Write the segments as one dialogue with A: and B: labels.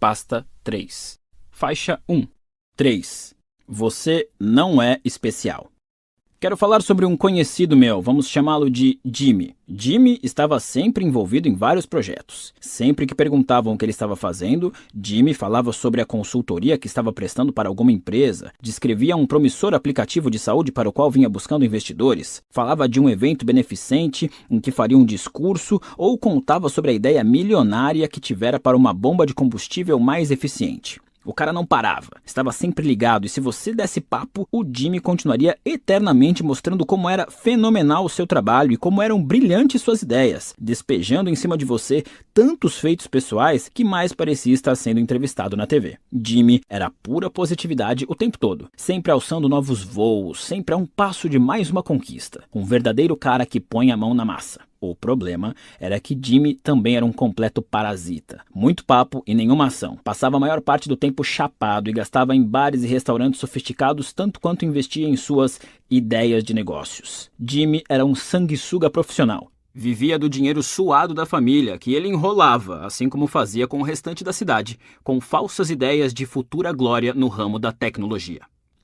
A: Pasta 3. Faixa 1. 3. Você não é especial. Quero falar sobre um conhecido meu, vamos chamá-lo de Jimmy. Jimmy estava sempre envolvido em vários projetos. Sempre que perguntavam o que ele estava fazendo, Jimmy falava sobre a consultoria que estava prestando para alguma empresa, descrevia um promissor aplicativo de saúde para o qual vinha buscando investidores, falava de um evento beneficente em que faria um discurso ou contava sobre a ideia milionária que tivera para uma bomba de combustível mais eficiente. O cara não parava, estava sempre ligado, e se você desse papo, o Jimmy continuaria eternamente mostrando como era fenomenal o seu trabalho e como eram brilhantes suas ideias, despejando em cima de você tantos feitos pessoais que mais parecia estar sendo entrevistado na TV. Jimmy era pura positividade o tempo todo, sempre alçando novos voos, sempre a um passo de mais uma conquista. Um verdadeiro cara que põe a mão na massa. O problema era que Jimmy também era um completo parasita. Muito papo e nenhuma ação. Passava a maior parte do tempo chapado e gastava em bares e restaurantes sofisticados tanto quanto investia em suas ideias de negócios. Jimmy era um sanguessuga profissional. Vivia do dinheiro suado da família, que ele enrolava, assim como fazia com o restante da cidade, com falsas ideias de futura glória no ramo da tecnologia.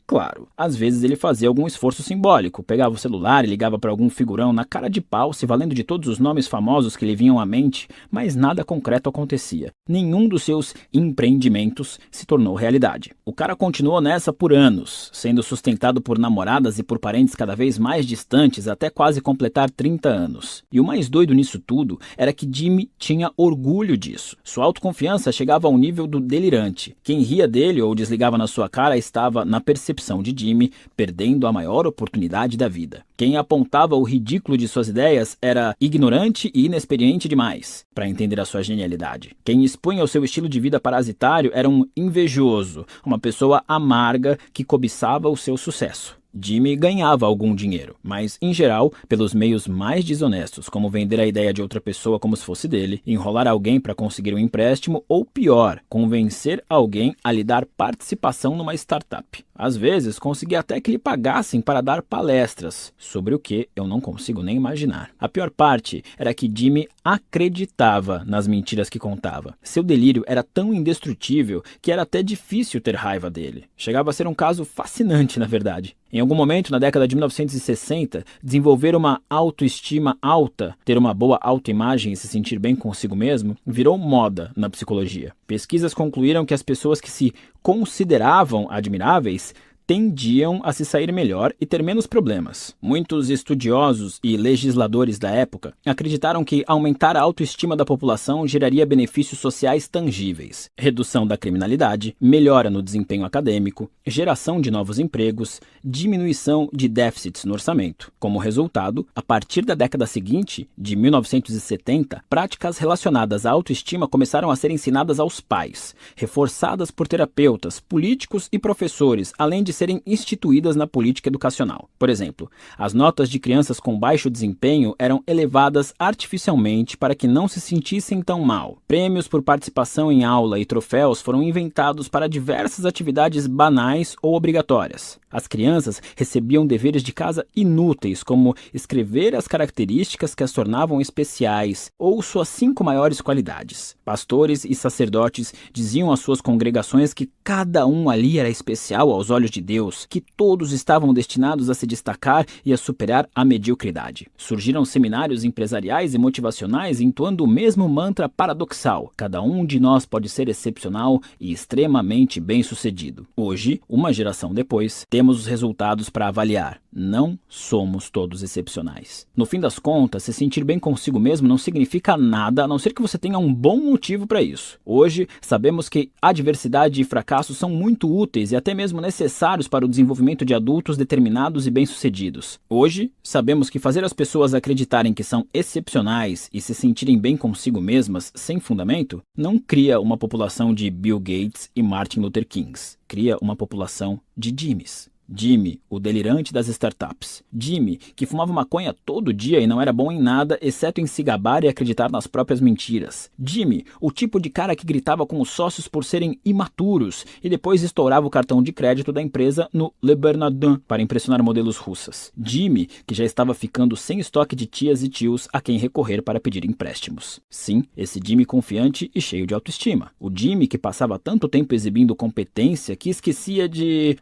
A: Claro, às vezes ele fazia algum esforço simbólico, pegava o celular e ligava para algum figurão na cara de pau, se valendo de todos os nomes famosos que lhe vinham à mente, mas nada concreto acontecia. Nenhum dos seus empreendimentos se tornou realidade. O cara continuou nessa por anos, sendo sustentado por namoradas e por parentes cada vez mais distantes até quase completar 30 anos. E o mais doido nisso tudo era que Jimmy tinha orgulho disso. Sua autoconfiança chegava ao nível do delirante. Quem ria dele ou desligava na sua cara estava na percepção de Jimmy, perdendo a maior oportunidade da vida. Quem apontava o ridículo de suas ideias era ignorante e inexperiente demais para entender a sua genialidade. Quem expunha o seu estilo de vida parasitário era um invejoso, uma pessoa amarga que cobiçava o seu sucesso. Jimmy ganhava algum dinheiro, mas, em geral, pelos meios mais desonestos, como vender a ideia de outra pessoa como se fosse dele, enrolar alguém para conseguir um empréstimo ou, pior, convencer alguém a lhe dar participação numa startup. Às vezes, conseguia até que lhe pagassem para dar palestras, sobre o que eu não consigo nem imaginar. A pior parte era que Jimmy acreditava nas mentiras que contava. Seu delírio era tão indestrutível que era até difícil ter raiva dele. Chegava a ser um caso fascinante, na verdade. Em algum momento, na década de 1960, desenvolver uma autoestima alta, ter uma boa autoimagem e se sentir bem consigo mesmo, virou moda na psicologia. Pesquisas concluíram que as pessoas que se consideravam admiráveis tendiam a se sair melhor e ter menos problemas. Muitos estudiosos e legisladores da época acreditaram que aumentar a autoestima da população geraria benefícios sociais tangíveis: redução da criminalidade, melhora no desempenho acadêmico, geração de novos empregos, diminuição de déficits no orçamento. Como resultado, a partir da década seguinte, de 1970, práticas relacionadas à autoestima começaram a ser ensinadas aos pais, reforçadas por terapeutas, políticos e professores, além de serem instituídas na política educacional. Por exemplo, as notas de crianças com baixo desempenho eram elevadas artificialmente para que não se sentissem tão mal. Prêmios por participação em aula e troféus foram inventados para diversas atividades banais ou obrigatórias. As crianças recebiam deveres de casa inúteis, como escrever as características que as tornavam especiais ou suas 5 maiores qualidades. Pastores e sacerdotes diziam às suas congregações que cada um ali era especial aos olhos de Deus, que todos estavam destinados a se destacar e a superar a mediocridade. Surgiram seminários empresariais e motivacionais entoando o mesmo mantra paradoxal: cada um de nós pode ser excepcional e extremamente bem-sucedido. Hoje, uma geração depois, temos os resultados para avaliar. Não somos todos excepcionais. No fim das contas, se sentir bem consigo mesmo não significa nada, a não ser que você tenha um bom motivo para isso. Hoje, sabemos que adversidade e fracasso são muito úteis e até mesmo necessários para o desenvolvimento de adultos determinados e bem-sucedidos. Hoje, sabemos que fazer as pessoas acreditarem que são excepcionais e se sentirem bem consigo mesmas sem fundamento não cria uma população de Bill Gates e Martin Luther Kings. Cria uma população de Jimmys. Jimmy, o delirante das startups. Jimmy, que fumava maconha todo dia e não era bom em nada, exceto em se gabar e acreditar nas próprias mentiras. Jimmy, o tipo de cara que gritava com os sócios por serem imaturos e depois estourava o cartão de crédito da empresa no Le Bernardin para impressionar modelos russas. Jimmy, que já estava ficando sem estoque de tias e tios a quem recorrer para pedir empréstimos. Sim, esse Jimmy confiante e cheio de autoestima. O Jimmy que passava tanto tempo exibindo competência que esquecia de,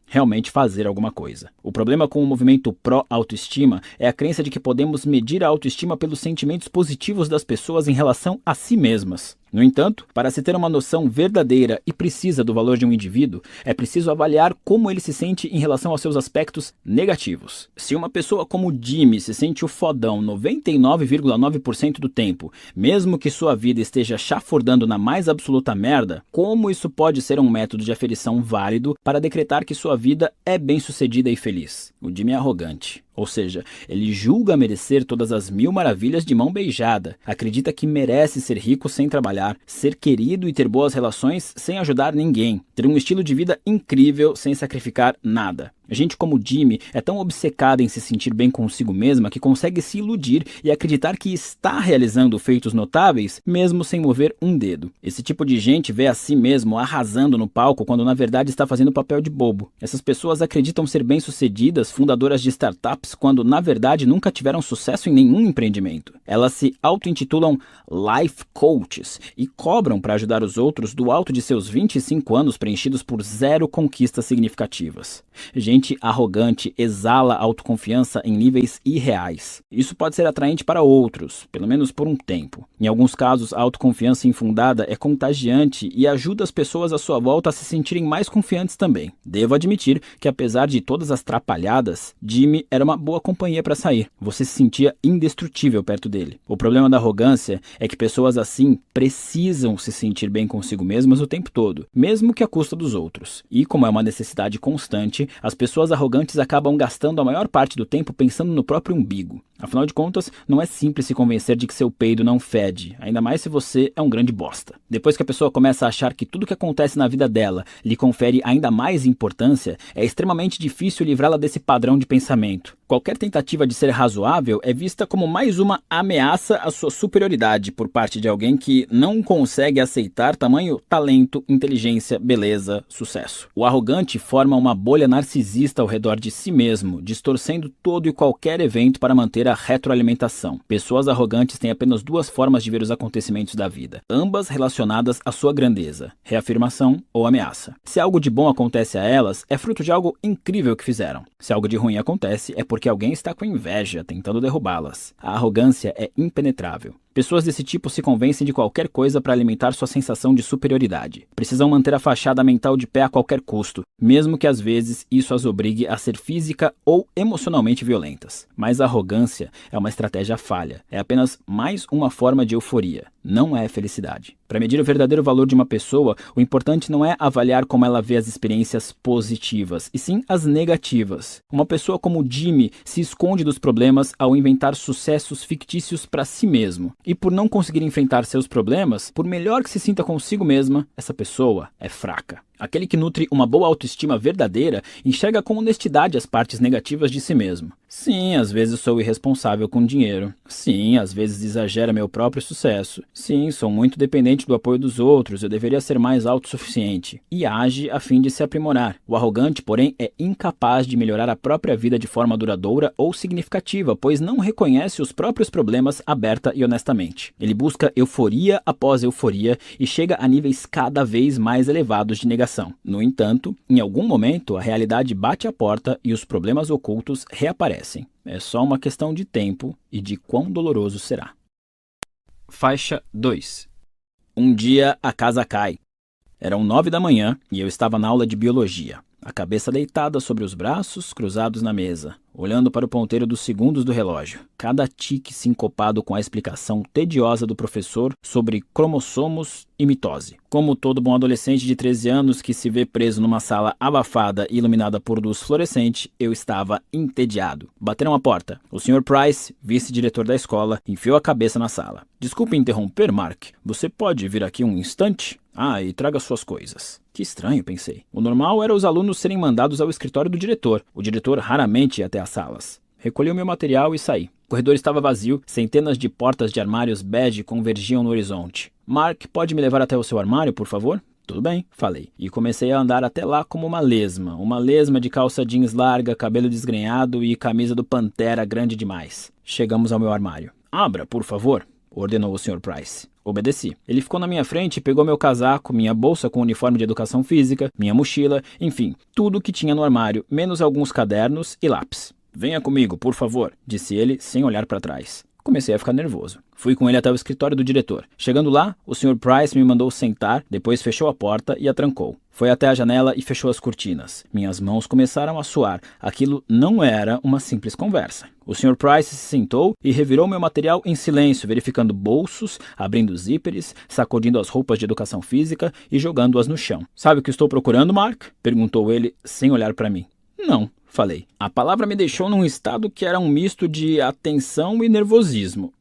A: realmente fazer alguma coisa. O problema com o movimento pró-autoestima é a crença de que podemos medir a autoestima pelos sentimentos positivos das pessoas em relação a si mesmas. No entanto, para se ter uma noção verdadeira e precisa do valor de um indivíduo, é preciso avaliar como ele se sente em relação aos seus aspectos negativos. Se uma pessoa como Jimmy se sente o fodão 99,9% do tempo, mesmo que sua vida esteja chafurdando na mais absoluta merda, como isso pode ser um método de aferição válido para decretar que sua vida é bem-sucedida e feliz? O Jimmy é arrogante. Ou seja, ele julga merecer todas as mil maravilhas de mão beijada, acredita que merece ser rico sem trabalhar, ser querido e ter boas relações sem ajudar ninguém, ter um estilo de vida incrível sem sacrificar nada. Gente como Jimmy é tão obcecada em se sentir bem consigo mesma que consegue se iludir e acreditar que está realizando feitos notáveis mesmo sem mover um dedo. Esse tipo de gente vê a si mesmo arrasando no palco quando na verdade está fazendo papel de bobo. Essas pessoas acreditam ser bem-sucedidas, fundadoras de startups, quando na verdade nunca tiveram sucesso em nenhum empreendimento. Elas se auto-intitulam life coaches e cobram para ajudar os outros do alto de seus 25 anos preenchidos por zero conquistas significativas. Gente arrogante exala autoconfiança em níveis irreais. Isso pode ser atraente para outros, pelo menos por um tempo. Em alguns casos, a autoconfiança infundada é contagiante e ajuda as pessoas à sua volta a se sentirem mais confiantes também. Devo admitir que, apesar de todas as trapalhadas, Jimmy era uma boa companhia para sair. Você se sentia indestrutível perto dele. O problema da arrogância é que pessoas assim precisam se sentir bem consigo mesmas o tempo todo, mesmo que à custa dos outros. E como é uma necessidade constante, as pessoas arrogantes acabam gastando a maior parte do tempo pensando no próprio umbigo. Afinal de contas, não é simples se convencer de que seu peido não fede, ainda mais se você é um grande bosta. Depois que a pessoa começa a achar que tudo que acontece na vida dela lhe confere ainda mais importância, é extremamente difícil livrá-la desse padrão de pensamento. Qualquer tentativa de ser razoável é vista como mais uma ameaça à sua superioridade por parte de alguém que não consegue aceitar tamanho talento, inteligência, beleza, sucesso. O arrogante forma uma bolha narcisista ao redor de si mesmo, distorcendo todo e qualquer evento para manter a retroalimentação. Pessoas arrogantes têm apenas duas formas de ver os acontecimentos da vida, ambas relacionadas à sua grandeza: reafirmação ou ameaça. Se algo de bom acontece a elas, é fruto de algo incrível que fizeram. Se algo de ruim acontece, é porque alguém está com inveja, tentando derrubá-las. A arrogância é impenetrável. Pessoas desse tipo se convencem de qualquer coisa para alimentar sua sensação de superioridade. Precisam manter a fachada mental de pé a qualquer custo, mesmo que às vezes isso as obrigue a ser física ou emocionalmente violentas. Mas a arrogância é uma estratégia falha. É apenas mais uma forma de euforia. Não é felicidade. Para medir o verdadeiro valor de uma pessoa, o importante não é avaliar como ela vê as experiências positivas, e sim as negativas. Uma pessoa como Jimmy se esconde dos problemas ao inventar sucessos fictícios para si mesmo. E por não conseguir enfrentar seus problemas, por melhor que se sinta consigo mesma, essa pessoa é fraca. Aquele que nutre uma boa autoestima verdadeira enxerga com honestidade as partes negativas de si mesmo. Sim, às vezes sou irresponsável com dinheiro. Sim, às vezes exagero meu próprio sucesso. Sim, sou muito dependente do apoio dos outros, eu deveria ser mais autossuficiente. E age a fim de se aprimorar. O arrogante, porém, é incapaz de melhorar a própria vida de forma duradoura ou significativa, pois não reconhece os próprios problemas aberta e honestamente. Ele busca euforia após euforia e chega a níveis cada vez mais elevados de negação. No entanto, em algum momento, a realidade bate a porta e os problemas ocultos reaparecem. É só uma questão de tempo e de quão doloroso será. Faixa 2. Um dia a casa cai. Eram 9 da manhã e eu estava na aula de biologia. A cabeça deitada sobre os braços, cruzados na mesa, olhando para o ponteiro dos segundos do relógio. Cada tique sincopado com a explicação tediosa do professor sobre cromossomos e mitose. Como todo bom adolescente de 13 anos que se vê preso numa sala abafada e iluminada por luz fluorescente, eu estava entediado. Bateram a porta. O Sr. Price, vice-diretor da escola, enfiou a cabeça na sala. "Desculpe interromper, Mark. Você pode vir aqui um instante?" Ah, e traga suas coisas. Que estranho, pensei. O normal era os alunos serem mandados ao escritório do diretor. O diretor raramente ia até as salas. Recolhi o meu material e saí. O corredor estava vazio, centenas de portas de armários bege convergiam no horizonte. Mark, pode me levar até o seu armário, por favor? Tudo bem, falei, e comecei a andar até lá como uma lesma de calça jeans larga, cabelo desgrenhado e camisa do Pantera grande demais. Chegamos ao meu armário. Abra, por favor, ordenou o Sr. Price. Obedeci. Ele ficou na minha frente e pegou meu casaco, minha bolsa com uniforme de educação física, minha mochila, enfim, tudo que tinha no armário, menos alguns cadernos e lápis. Venha comigo, por favor, disse ele, sem olhar para trás. Comecei a ficar nervoso. Fui com ele até o escritório do diretor. Chegando lá, o Sr. Price me mandou sentar, depois fechou a porta e a trancou. Foi até a janela e fechou as cortinas. Minhas mãos começaram a suar. Aquilo não era uma simples conversa. O Sr. Price se sentou e revirou meu material em silêncio, verificando bolsos, abrindo zíperes, sacudindo as roupas de educação física e jogando-as no chão. Sabe o que estou procurando, Mark? Perguntou ele, sem olhar para mim. Não, falei. A palavra me deixou num estado que era um misto de atenção e nervosismo.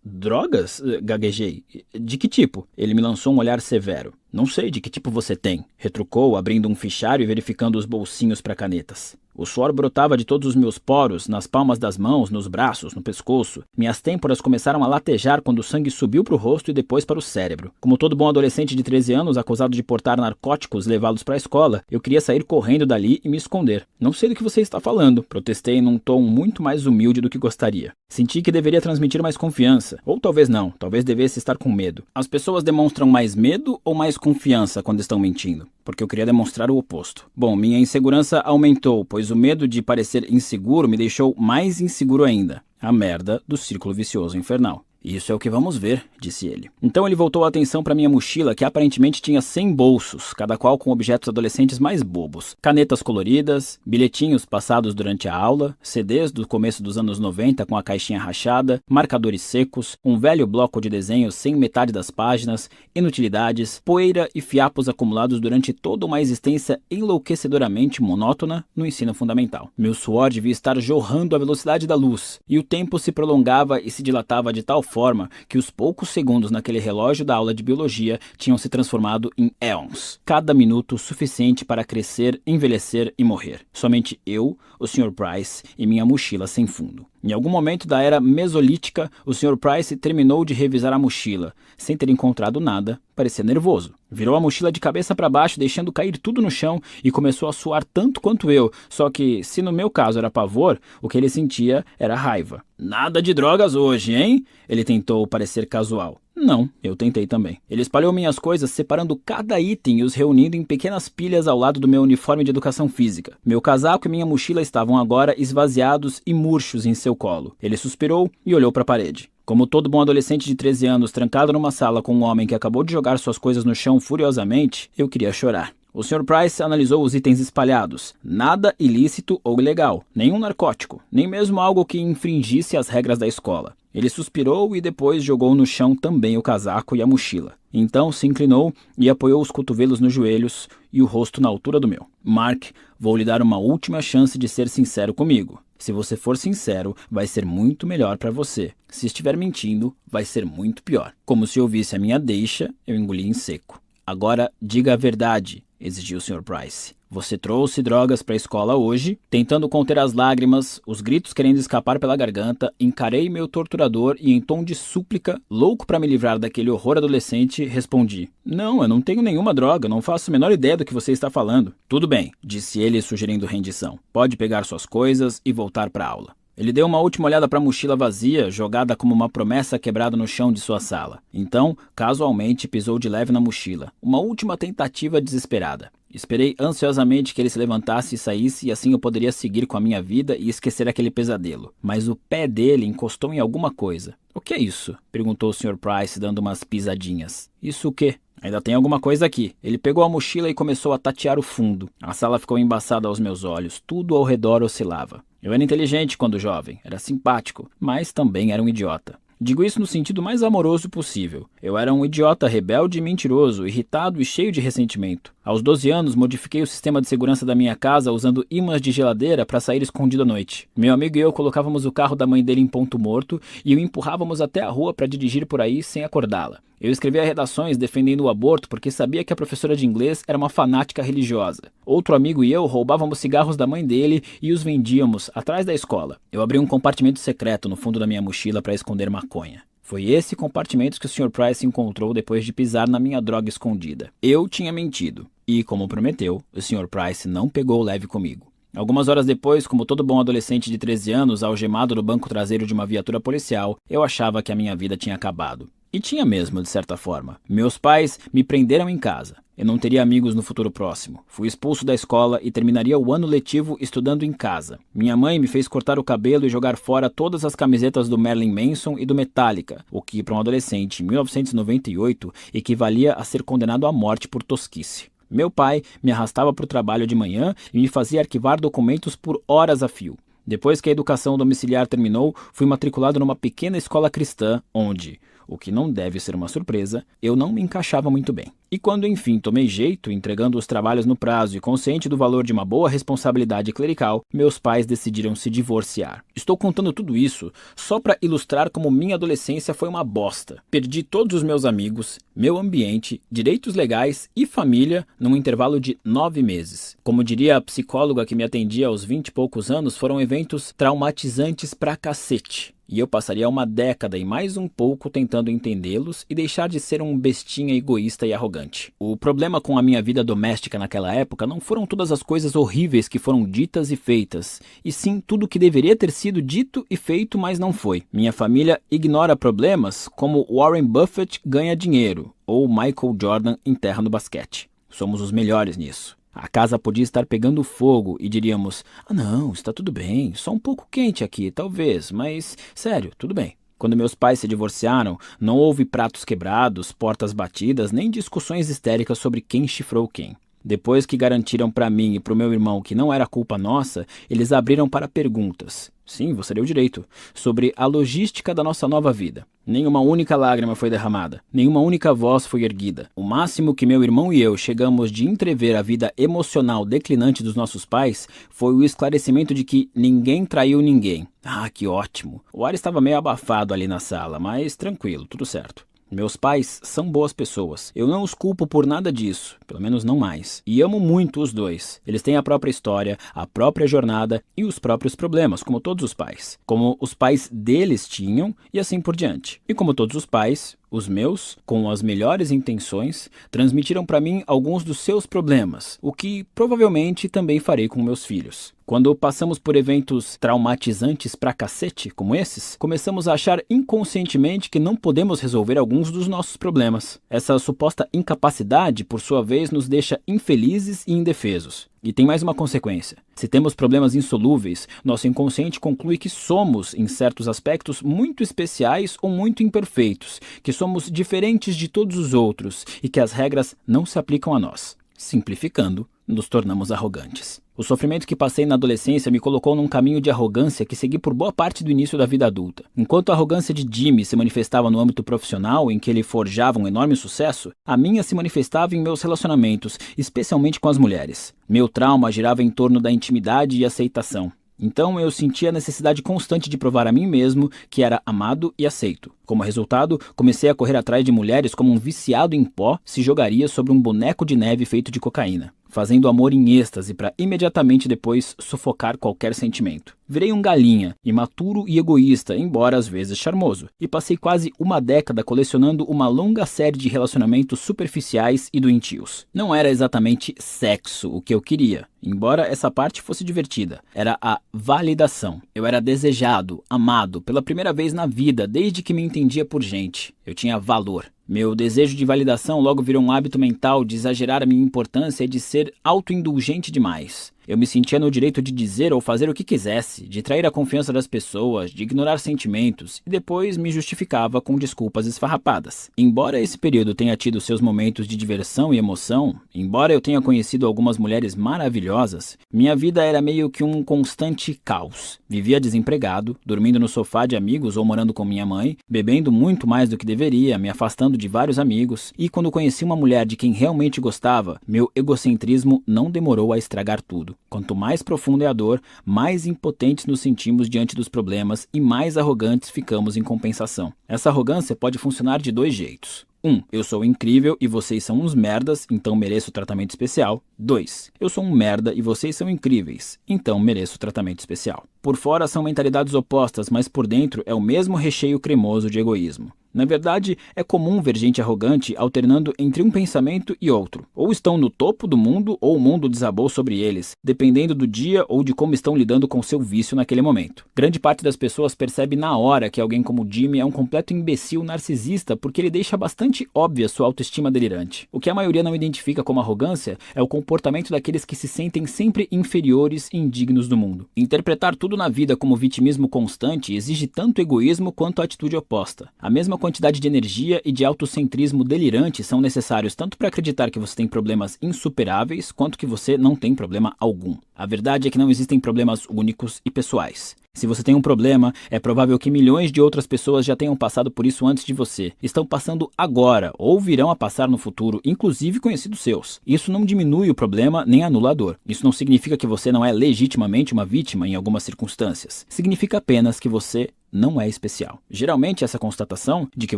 A: Drogas? Gaguejei. De que tipo? Ele me lançou um olhar severo. Não sei de que tipo você tem, retrucou, abrindo um fichário e verificando os bolsinhos para canetas. O suor brotava de todos os meus poros, nas palmas das mãos, nos braços, no pescoço. Minhas têmporas começaram a latejar quando o sangue subiu para o rosto e depois para o cérebro. Como todo bom adolescente de 13 anos acusado de portar narcóticos e levá-los para a escola, eu queria sair correndo dali e me esconder. Não sei do que você está falando, protestei num tom muito mais humilde do que gostaria. Senti que deveria transmitir mais confiança. Ou talvez não, talvez devesse estar com medo. As pessoas demonstram mais medo ou mais confiança quando estão mentindo? Porque eu queria demonstrar o oposto. Bom, minha insegurança aumentou, pois o medo de parecer inseguro me deixou mais inseguro ainda. A merda do círculo vicioso infernal. Isso é o que vamos ver, disse ele. Então ele voltou a atenção para minha mochila, que aparentemente tinha 100 bolsos, cada qual com objetos adolescentes mais bobos. Canetas coloridas, bilhetinhos passados durante a aula, CDs do começo dos anos 90 com a caixinha rachada, marcadores secos, um velho bloco de desenhos sem metade das páginas, inutilidades, poeira e fiapos acumulados durante toda uma existência enlouquecedoramente monótona no ensino fundamental. Meu suor devia estar jorrando à velocidade da luz, e o tempo se prolongava e se dilatava de tal forma que os poucos segundos naquele relógio da aula de biologia tinham se transformado em éons. Cada minuto suficiente para crescer, envelhecer e morrer. Somente eu, o Sr. Price e minha mochila sem fundo. Em algum momento da era mesolítica, o Sr. Price terminou de revisar a mochila. Sem ter encontrado nada, parecia nervoso. Virou a mochila de cabeça para baixo, deixando cair tudo no chão e começou a suar tanto quanto eu. Só que, se no meu caso era pavor, o que ele sentia era raiva. Nada de drogas hoje, hein? Ele tentou parecer casual. Não, eu tentei também. Ele espalhou minhas coisas, separando cada item e os reunindo em pequenas pilhas ao lado do meu uniforme de educação física. Meu casaco e minha mochila estavam agora esvaziados e murchos em seu colo. Ele suspirou e olhou para a parede. Como todo bom adolescente de 13 anos trancado numa sala com um homem que acabou de jogar suas coisas no chão furiosamente, eu queria chorar. O Sr. Price analisou os itens espalhados. Nada ilícito ou ilegal, nenhum narcótico, nem mesmo algo que infringisse as regras da escola. Ele suspirou e depois jogou no chão também o casaco e a mochila. Então se inclinou e apoiou os cotovelos nos joelhos e o rosto na altura do meu. Mark, vou lhe dar uma última chance de ser sincero comigo. Se você for sincero, vai ser muito melhor para você. Se estiver mentindo, vai ser muito pior. Como se ouvisse a minha deixa, eu engoli em seco. Agora, diga a verdade, exigiu o Sr. Price. Você trouxe drogas para a escola hoje? Tentando conter as lágrimas, os gritos querendo escapar pela garganta, encarei meu torturador e em tom de súplica, louco para me livrar daquele horror adolescente, respondi. Não, eu não tenho nenhuma droga, não faço a menor ideia do que você está falando. Tudo bem, disse ele sugerindo rendição. Pode pegar suas coisas e voltar para a aula. Ele deu uma última olhada para a mochila vazia, jogada como uma promessa quebrada no chão de sua sala. Então, casualmente, pisou de leve na mochila. Uma última tentativa desesperada. Esperei ansiosamente que ele se levantasse e saísse, e assim eu poderia seguir com a minha vida e esquecer aquele pesadelo. Mas o pé dele encostou em alguma coisa. O que é isso? Perguntou o Sr. Price, dando umas pisadinhas. Isso o quê? Ainda tem alguma coisa aqui. Ele pegou a mochila e começou a tatear o fundo. A sala ficou embaçada aos meus olhos. Tudo ao redor oscilava. Eu era inteligente quando jovem, era simpático, mas também era um idiota. Digo isso no sentido mais amoroso possível. Eu era um idiota rebelde e mentiroso, irritado e cheio de ressentimento. Aos 12 anos, modifiquei o sistema de segurança da minha casa usando ímãs de geladeira para sair escondido à noite. Meu amigo e eu colocávamos o carro da mãe dele em ponto morto e o empurrávamos até a rua para dirigir por aí sem acordá-la. Eu escrevia redações defendendo o aborto porque sabia que a professora de inglês era uma fanática religiosa. Outro amigo e eu roubávamos cigarros da mãe dele e os vendíamos atrás da escola. Eu abri um compartimento secreto no fundo da minha mochila para esconder maconha. Foi esse compartimento que o Sr. Price encontrou depois de pisar na minha droga escondida. Eu tinha mentido. E, como prometeu, o Sr. Price não pegou leve comigo. Algumas horas depois, como todo bom adolescente de 13 anos, algemado no banco traseiro de uma viatura policial, eu achava que a minha vida tinha acabado. E tinha mesmo, de certa forma. Meus pais me prenderam em casa. Eu não teria amigos no futuro próximo. Fui expulso da escola e terminaria o ano letivo estudando em casa. Minha mãe me fez cortar o cabelo e jogar fora todas as camisetas do Marilyn Manson e do Metallica, o que, para um adolescente em 1998, equivalia a ser condenado à morte por tosquice. Meu pai me arrastava para o trabalho de manhã e me fazia arquivar documentos por horas a fio. Depois que a educação domiciliar terminou, fui matriculado numa pequena escola cristã, onde, o que não deve ser uma surpresa, eu não me encaixava muito bem. E quando enfim tomei jeito, entregando os trabalhos no prazo e consciente do valor de uma boa responsabilidade clerical, meus pais decidiram se divorciar. Estou contando tudo isso só para ilustrar como minha adolescência foi uma bosta. Perdi todos os meus amigos, meu ambiente, direitos legais e família num intervalo de 9 meses. Como diria a psicóloga que me atendia aos 20 e poucos anos, foram eventos traumatizantes pra cacete. E eu passaria uma década e mais um pouco tentando entendê-los e deixar de ser um bestinha egoísta e arrogante. O problema com a minha vida doméstica naquela época não foram todas as coisas horríveis que foram ditas e feitas, e sim tudo que deveria ter sido dito e feito, mas não foi. Minha família ignora problemas como Warren Buffett ganha dinheiro ou Michael Jordan enterra no basquete. Somos os melhores nisso. A casa podia estar pegando fogo e diríamos, não, está tudo bem, só um pouco quente aqui, talvez, mas, sério, tudo bem. Quando meus pais se divorciaram, não houve pratos quebrados, portas batidas, nem discussões histéricas sobre quem chifrou quem. Depois que garantiram para mim e para o meu irmão que não era culpa nossa, eles abriram para perguntas. Sim, você deu direito. Sobre a logística da nossa nova vida. Nenhuma única lágrima foi derramada. Nenhuma única voz foi erguida. O máximo que meu irmão e eu chegamos de entrever a vida emocional declinante dos nossos pais foi o esclarecimento de que ninguém traiu ninguém. Ah, que ótimo. O ar estava meio abafado ali na sala, mas tranquilo, tudo certo. Meus pais são boas pessoas. Eu não os culpo por nada disso, pelo menos não mais. E amo muito os dois. Eles têm a própria história, a própria jornada e os próprios problemas, como todos os pais. Como os pais deles tinham e assim por diante. E como todos os pais, os meus, com as melhores intenções, transmitiram para mim alguns dos seus problemas, o que provavelmente também farei com meus filhos. Quando passamos por eventos traumatizantes pra cacete, como esses, começamos a achar inconscientemente que não podemos resolver alguns dos nossos problemas. Essa suposta incapacidade, por sua vez, nos deixa infelizes e indefesos. E tem mais uma consequência. Se temos problemas insolúveis, nosso inconsciente conclui que somos, em certos aspectos, muito especiais ou muito imperfeitos, que somos diferentes de todos os outros e que as regras não se aplicam a nós. Simplificando, nos tornamos arrogantes. O sofrimento que passei na adolescência me colocou num caminho de arrogância que segui por boa parte do início da vida adulta. Enquanto a arrogância de Jimmy se manifestava no âmbito profissional, em que ele forjava um enorme sucesso, a minha se manifestava em meus relacionamentos, especialmente com as mulheres. Meu trauma girava em torno da intimidade e aceitação. Então eu sentia a necessidade constante de provar a mim mesmo que era amado e aceito. Como resultado, comecei a correr atrás de mulheres como um viciado em pó se jogaria sobre um boneco de neve feito de cocaína, fazendo amor em êxtase para imediatamente depois sufocar qualquer sentimento. Virei um galinha, imaturo e egoísta, embora às vezes charmoso, e passei quase uma década colecionando uma longa série de relacionamentos superficiais e doentios. Não era exatamente sexo o que eu queria, embora essa parte fosse divertida. Era a validação. Eu era desejado, amado, pela primeira vez na vida, desde que me entendia por gente. Eu tinha valor. Meu desejo de validação logo virou um hábito mental de exagerar a minha importância e de ser autoindulgente demais. Eu me sentia no direito de dizer ou fazer o que quisesse, de trair a confiança das pessoas, de ignorar sentimentos, e depois me justificava com desculpas esfarrapadas. Embora esse período tenha tido seus momentos de diversão e emoção, embora eu tenha conhecido algumas mulheres maravilhosas, minha vida era meio que um constante caos. Vivia desempregado, dormindo no sofá de amigos ou morando com minha mãe, bebendo muito mais do que deveria, me afastando de vários amigos, e quando conheci uma mulher de quem realmente gostava, meu egocentrismo não demorou a estragar tudo. Quanto mais profunda é a dor, mais impotentes nos sentimos diante dos problemas e mais arrogantes ficamos em compensação. Essa arrogância pode funcionar de dois jeitos. 1. Eu sou incrível e vocês são uns merdas, então mereço tratamento especial. 2. Eu sou um merda e vocês são incríveis, então mereço tratamento especial. Por fora são mentalidades opostas, mas por dentro é o mesmo recheio cremoso de egoísmo. Na verdade, é comum ver gente arrogante alternando entre um pensamento e outro. Ou estão no topo do mundo ou o mundo desabou sobre eles, dependendo do dia ou de como estão lidando com seu vício naquele momento. Grande parte das pessoas percebe na hora que alguém como Jimmy é um completo imbecil narcisista porque ele deixa bastante óbvia sua autoestima delirante. O que a maioria não identifica como arrogância é o comportamento daqueles que se sentem sempre inferiores e indignos do mundo. Interpretar tudo na vida como vitimismo constante exige tanto egoísmo quanto a atitude oposta. A mesma quantidade de energia e de autocentrismo delirante são necessários tanto para acreditar que você tem problemas insuperáveis, quanto que você não tem problema algum. A verdade é que não existem problemas únicos e pessoais. Se você tem um problema, é provável que milhões de outras pessoas já tenham passado por isso antes de você. Estão passando agora, ou virão a passar no futuro, inclusive conhecidos seus. Isso não diminui o problema nem anula a dor. Isso não significa que você não é legitimamente uma vítima em algumas circunstâncias. Significa apenas que você não é especial. Geralmente, essa constatação de que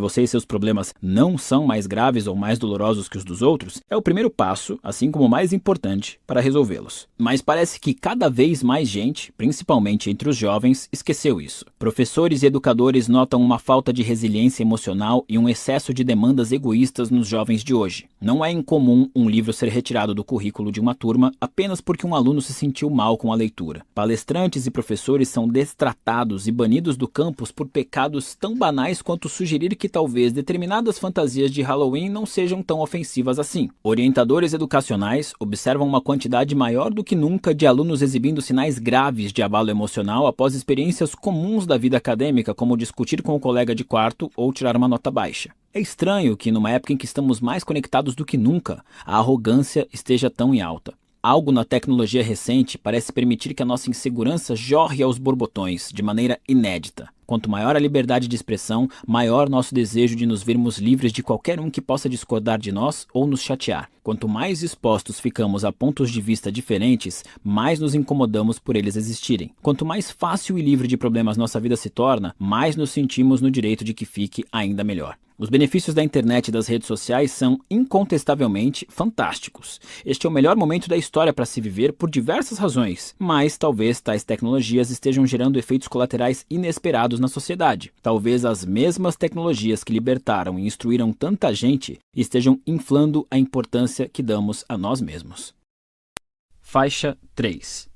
A: você e seus problemas não são mais graves ou mais dolorosos que os dos outros é o primeiro passo, assim como o mais importante, para resolvê-los. Mas parece que cada vez mais gente, principalmente entre os jovens, esqueceu isso. Professores e educadores notam uma falta de resiliência emocional e um excesso de demandas egoístas nos jovens de hoje. Não é incomum um livro ser retirado do currículo de uma turma apenas porque um aluno se sentiu mal com a leitura. Palestrantes e professores são destratados e banidos do campus por pecados tão banais quanto sugerir que talvez determinadas fantasias de Halloween não sejam tão ofensivas assim. Orientadores educacionais observam uma quantidade maior do que nunca de alunos exibindo sinais graves de abalo emocional após experiências comuns da vida acadêmica, como discutir com o colega de quarto ou tirar uma nota baixa. É estranho que, numa época em que estamos mais conectados do que nunca, a arrogância esteja tão em alta. Algo na tecnologia recente parece permitir que a nossa insegurança jorre aos borbotões, de maneira inédita. Quanto maior a liberdade de expressão, maior nosso desejo de nos vermos livres de qualquer um que possa discordar de nós ou nos chatear. Quanto mais expostos ficamos a pontos de vista diferentes, mais nos incomodamos por eles existirem. Quanto mais fácil e livre de problemas nossa vida se torna, mais nos sentimos no direito de que fique ainda melhor. Os benefícios da internet e das redes sociais são incontestavelmente fantásticos. Este é o melhor momento da história para se viver por diversas razões, mas talvez tais tecnologias estejam gerando efeitos colaterais inesperados na sociedade. Talvez as mesmas tecnologias que libertaram e instruíram tanta gente estejam inflando a importância que damos a nós mesmos. Faixa 3.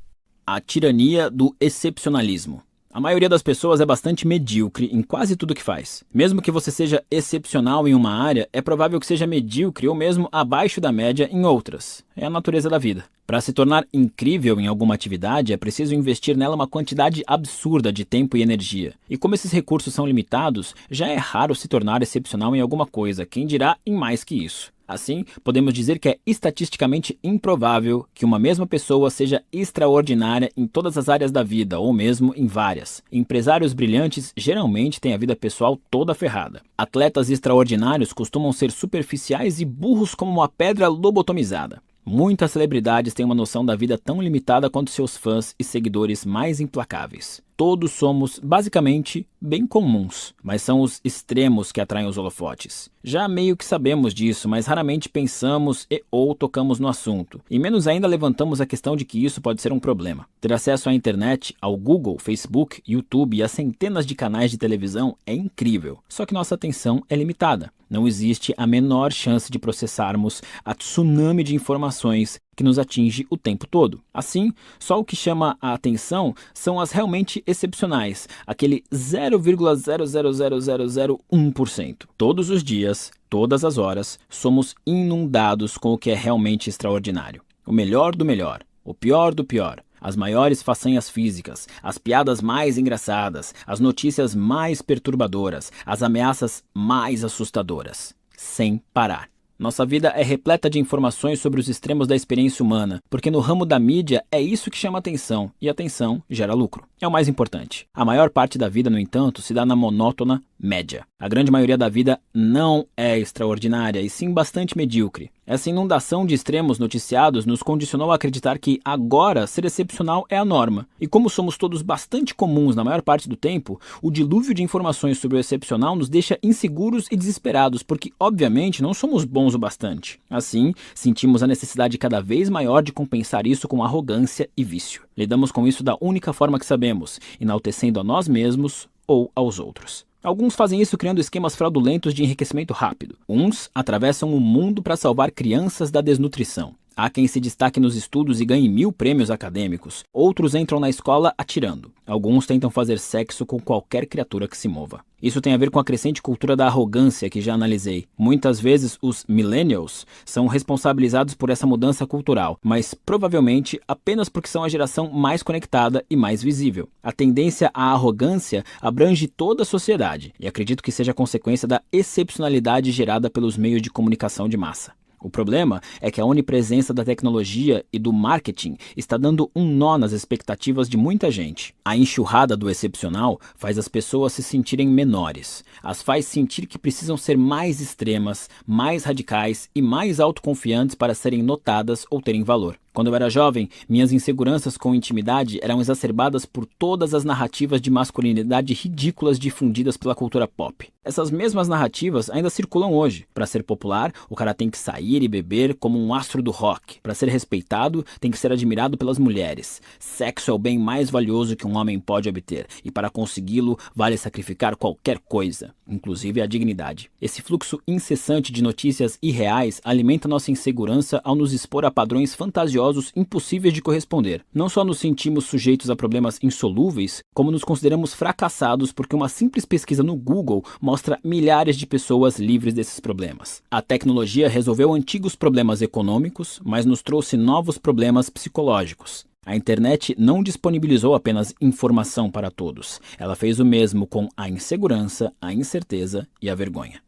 A: A tirania do excepcionalismo. A maioria das pessoas é bastante medíocre em quase tudo que faz. Mesmo que você seja excepcional em uma área, é provável que seja medíocre ou mesmo abaixo da média em outras. É a natureza da vida. Para se tornar incrível em alguma atividade, é preciso investir nela uma quantidade absurda de tempo e energia. E como esses recursos são limitados, já é raro se tornar excepcional em alguma coisa, quem dirá em mais que isso. Assim, podemos dizer que é estatisticamente improvável que uma mesma pessoa seja extraordinária em todas as áreas da vida, ou mesmo em várias. Empresários brilhantes geralmente têm a vida pessoal toda ferrada. Atletas extraordinários costumam ser superficiais e burros como uma pedra lobotomizada. Muitas celebridades têm uma noção da vida tão limitada quanto seus fãs e seguidores mais implacáveis. Todos somos, basicamente, bem comuns, mas são os extremos que atraem os holofotes. Já meio que sabemos disso, mas raramente pensamos ou tocamos no assunto, e menos ainda levantamos a questão de que isso pode ser um problema. Ter acesso à internet, ao Google, Facebook, YouTube e a centenas de canais de televisão é incrível, só que nossa atenção é limitada. Não existe a menor chance de processarmos a tsunami de informações que nos atinge o tempo todo. Assim, só o que chama a atenção são as realmente excepcionais, aquele 0,00001%. Todos os dias, todas as horas, somos inundados com o que é realmente extraordinário. O melhor do melhor. o pior do pior. As maiores façanhas físicas, as piadas mais engraçadas, as notícias mais perturbadoras, as ameaças mais assustadoras. Sem parar. Nossa vida é repleta de informações sobre os extremos da experiência humana, porque no ramo da mídia é isso que chama atenção, e atenção gera lucro. É o mais importante. A maior parte da vida, no entanto, se dá na monótona média. A grande maioria da vida não é extraordinária, e sim bastante medíocre. Essa inundação de extremos noticiados nos condicionou a acreditar que agora ser excepcional é a norma. E como somos todos bastante comuns na maior parte do tempo, o dilúvio de informações sobre o excepcional nos deixa inseguros e desesperados, porque obviamente não somos bons o bastante. Assim, sentimos a necessidade cada vez maior de compensar isso com arrogância e vício. Lidamos com isso da única forma que sabemos, enaltecendo a nós mesmos ou aos outros. Alguns fazem isso criando esquemas fraudulentos de enriquecimento rápido. Uns atravessam o mundo para salvar crianças da desnutrição. Há quem se destaque nos estudos e ganhe 1000 prêmios acadêmicos. Outros entram na escola atirando. Alguns tentam fazer sexo com qualquer criatura que se mova. Isso tem a ver com a crescente cultura da arrogância que já analisei. Muitas vezes os millennials são responsabilizados por essa mudança cultural, mas provavelmente apenas porque são a geração mais conectada e mais visível. A tendência à arrogância abrange toda a sociedade e acredito que seja consequência da excepcionalidade gerada pelos meios de comunicação de massa. O problema é que a onipresença da tecnologia e do marketing está dando um nó nas expectativas de muita gente. A enxurrada do excepcional faz as pessoas se sentirem menores. As faz sentir que precisam ser mais extremas, mais radicais e mais autoconfiantes para serem notadas ou terem valor. Quando eu era jovem, minhas inseguranças com intimidade eram exacerbadas por todas as narrativas de masculinidade ridículas difundidas pela cultura pop. Essas mesmas narrativas ainda circulam hoje. Para ser popular, o cara tem que sair e beber como um astro do rock. Para ser respeitado, tem que ser admirado pelas mulheres. Sexo é o bem mais valioso que um homem pode obter, e para consegui-lo, vale sacrificar qualquer coisa, inclusive a dignidade. Esse fluxo incessante de notícias irreais alimenta nossa insegurança ao nos expor a padrões fantasiosos impossíveis de corresponder. Não só nos sentimos sujeitos a problemas insolúveis, como nos consideramos fracassados porque uma simples pesquisa no Google mostra milhares de pessoas livres desses problemas. A tecnologia resolveu antigos problemas econômicos, mas nos trouxe novos problemas psicológicos. A internet não disponibilizou apenas informação para todos. Ela fez o mesmo com a insegurança, a incerteza e a vergonha.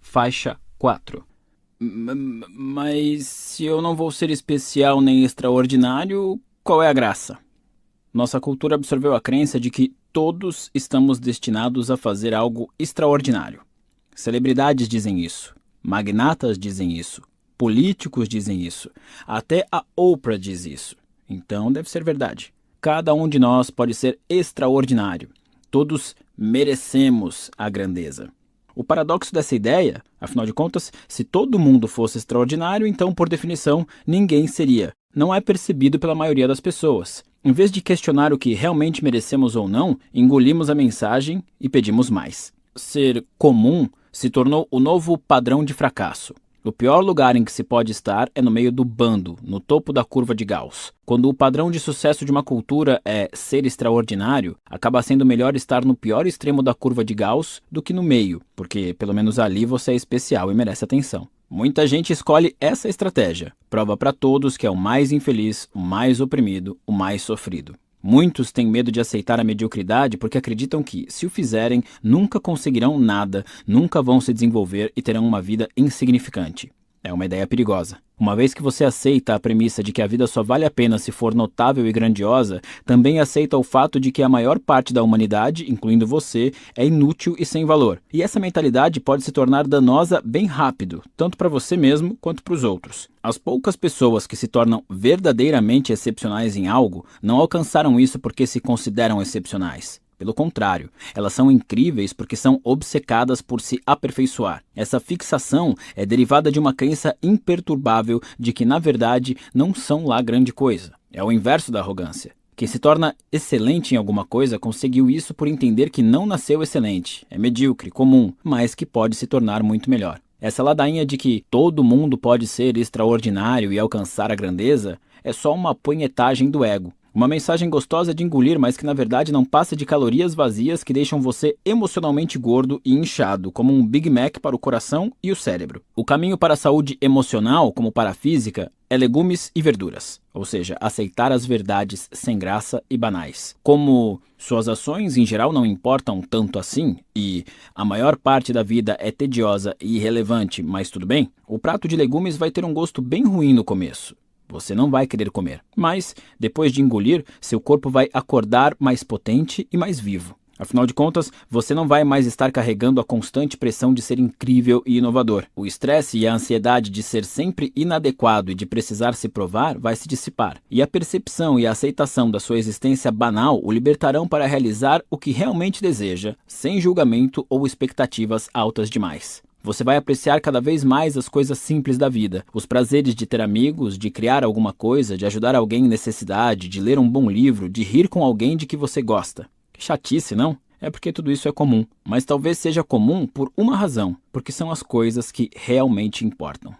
A: Faixa 4. Mas se eu não vou ser especial nem extraordinário, qual é a graça? Nossa cultura absorveu a crença de que todos estamos destinados a fazer algo extraordinário. Celebridades dizem isso, magnatas dizem isso, políticos dizem isso, até a Oprah diz isso. Então deve ser verdade. Cada um de nós pode ser extraordinário. Todos merecemos a grandeza. O paradoxo dessa ideia, afinal de contas, se todo mundo fosse extraordinário, então, por definição, ninguém seria. Não é percebido pela maioria das pessoas. Em vez de questionar o que realmente merecemos ou não, engolimos a mensagem e pedimos mais. Ser comum se tornou o novo padrão de fracasso. O pior lugar em que se pode estar é no meio do bando, no topo da curva de Gauss. Quando o padrão de sucesso de uma cultura é ser extraordinário, acaba sendo melhor estar no pior extremo da curva de Gauss do que no meio, porque pelo menos ali você é especial e merece atenção. Muita gente escolhe essa estratégia. Prova para todos que é o mais infeliz, o mais oprimido, o mais sofrido. Muitos têm medo de aceitar a mediocridade porque acreditam que, se o fizerem, nunca conseguirão nada, nunca vão se desenvolver e terão uma vida insignificante. É uma ideia perigosa. Uma vez que você aceita a premissa de que a vida só vale a pena se for notável e grandiosa, também aceita o fato de que a maior parte da humanidade, incluindo você, é inútil e sem valor. E essa mentalidade pode se tornar danosa bem rápido, tanto para você mesmo quanto para os outros. As poucas pessoas que se tornam verdadeiramente excepcionais em algo não alcançaram isso porque se consideram excepcionais. Pelo contrário, elas são incríveis porque são obcecadas por se aperfeiçoar. Essa fixação é derivada de uma crença imperturbável de que, na verdade, não são lá grande coisa. É o inverso da arrogância. Quem se torna excelente em alguma coisa conseguiu isso por entender que não nasceu excelente, é medíocre, comum, mas que pode se tornar muito melhor. Essa ladainha de que todo mundo pode ser extraordinário e alcançar a grandeza é só uma punhetagem do ego. Uma mensagem gostosa de engolir, mas que na verdade não passa de calorias vazias que deixam você emocionalmente gordo e inchado, como um Big Mac para o coração e o cérebro. O caminho para a saúde emocional, como para a física, é legumes e verduras, ou seja, aceitar as verdades sem graça e banais. Como suas ações em geral não importam tanto assim e a maior parte da vida é tediosa e irrelevante, mas tudo bem, o prato de legumes vai ter um gosto bem ruim no começo. Você não vai querer comer, mas depois de engolir, seu corpo vai acordar mais potente e mais vivo. Afinal de contas, você não vai mais estar carregando a constante pressão de ser incrível e inovador. O estresse e a ansiedade de ser sempre inadequado e de precisar se provar vai se dissipar. E a percepção e a aceitação da sua existência banal o libertarão para realizar o que realmente deseja, sem julgamento ou expectativas altas demais. Você vai apreciar cada vez mais as coisas simples da vida, os prazeres de ter amigos, de criar alguma coisa, de ajudar alguém em necessidade, de ler um bom livro, de rir com alguém de que você gosta. Que chatice, não? É porque tudo isso é comum, mas talvez seja comum por uma razão, porque são as coisas que realmente importam.